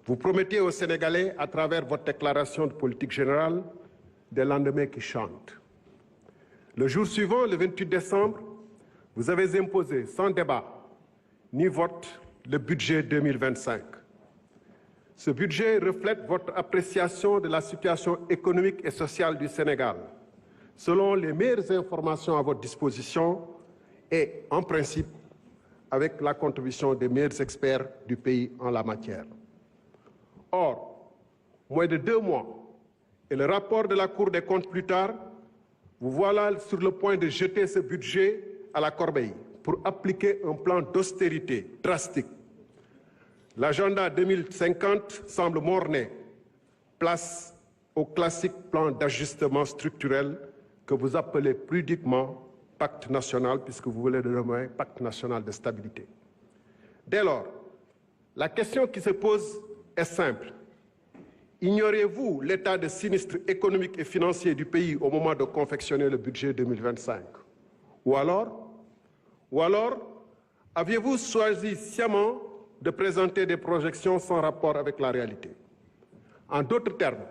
Vous promettez aux Sénégalais, à travers votre déclaration de politique générale, des lendemains qui chantent. Le jour suivant, le 28 décembre, vous avez imposé sans débat ni vote le budget 2025. Ce budget reflète votre appréciation de la situation économique et sociale du Sénégal, selon les meilleures informations à votre disposition et, en principe, avec la contribution des meilleurs experts du pays en la matière. Or, moins de 2 mois, et le rapport de la Cour des comptes plus tard, vous voilà sur le point de jeter ce budget à la corbeille pour appliquer un plan d'austérité drastique. L'agenda 2050 semble morné, place au classique plan d'ajustement structurel que vous appelez pudiquement pacte national, puisque vous voulez le nommer pacte national de stabilité. Dès lors, la question qui se pose est simple. Ignorez-vous l'état de sinistre économique et financier du pays au moment de confectionner le budget 2025? Ou alors, aviez-vous choisi sciemment de présenter des projections sans rapport avec la réalité? En d'autres termes,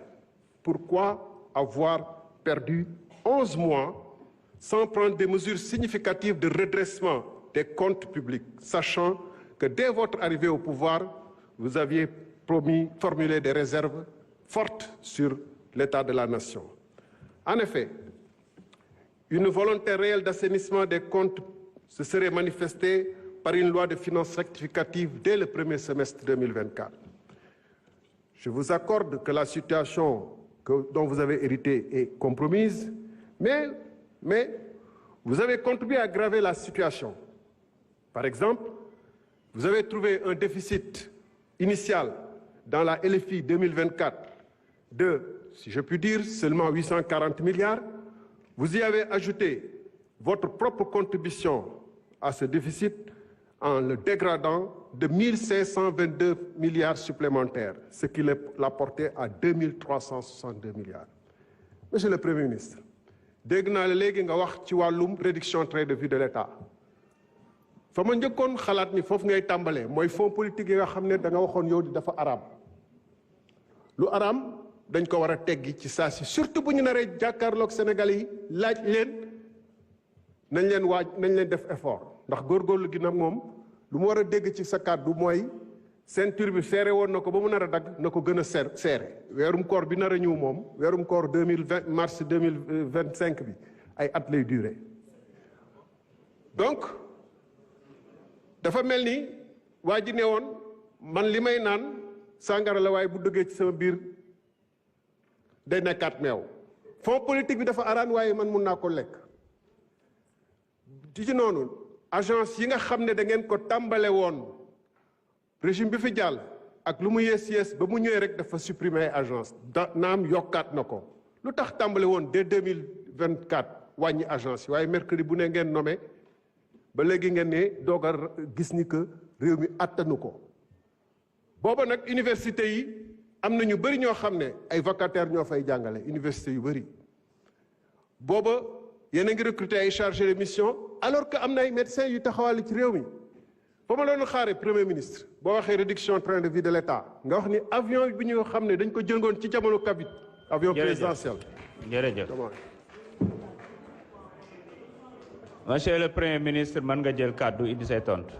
pourquoi avoir perdu 11 mois sans prendre des mesures significatives de redressement des comptes publics, sachant que dès votre arrivée au pouvoir, vous aviez formulé des réserves fortes sur l'état de la nation? En effet, une volonté réelle d'assainissement des comptes se serait manifestée par une loi de finances rectificative dès le premier semestre 2024. Je vous accorde que la situation dont vous avez hérité est compromise, mais vous avez contribué à aggraver la situation. Par exemple, vous avez trouvé un déficit initial dans la LFI 2024 de, si je puis dire, seulement 840 milliards. Vous y avez ajouté votre propre contribution à ce déficit en le dégradant de 1522 milliards supplémentaires, ce qui l'a porté à 2362 milliards. Monsieur le Premier ministre, dégg naa la léegi nga wax ci wàllum réduction train de vie de l'État. fa ma njëkkoon xalaat ni foofu ngay tàmbalee mooy fonds politique yi nga xam ne da nga waxoon yow di dafa araam. Lu araam dañ ko war a teggi ci saa si, surtout bu ñu naree jàkkaarloog Sénégalais yi laaj leen nañ leen def effort. Ndax góorgóorlu gi nag moom lu mu war a dégg ci sa kàddu mooy ceinture bi seere woon na ko ba mu nar a dagg na ko gën a seere. Weerum koor bi nar a ñëw moom weerum koor mars 2025 bi ay at lay duré. Donc dafa mel ni waa ji ne woon man li may naan sàngara la waaye bu duggee ci sama biir day nekkaat meew. Fonds politique bi dafa araan waaye man mun naa ko lekk. ci noonu agence yi nga xam ne da ngeen ko tàmbale woon régime bi fi jàll ak lu mu yees ba mu ñëwee rek dafa supprimer agence naam yokkaat na ko. Lu tax tàmbale woon dès 2024 wàññi agence yi waaye mercredi bu ne ngeen nommé ba léegi ngeen ne doog a gis ni que réew mi attanu ko. Booba nag université yi am na ñu bëri ñoo xam ne ay vacataires ñoo fay jàngale université yu bëri. Booba yéen a ngi recruter ay chargés de mission alors que am na ay médecins yu taxawal ci réew mi. Fa ma doon xaare premier ministre boo waxee réduction train de vie de l'État nga wax ni avion bi ñu xam ne dañ ko jëngoon ci jamono Covid. Avion présidentiel. Jërëjëf. Monsieur le Premier ministre, mën nga jël kàddu indi say tontu.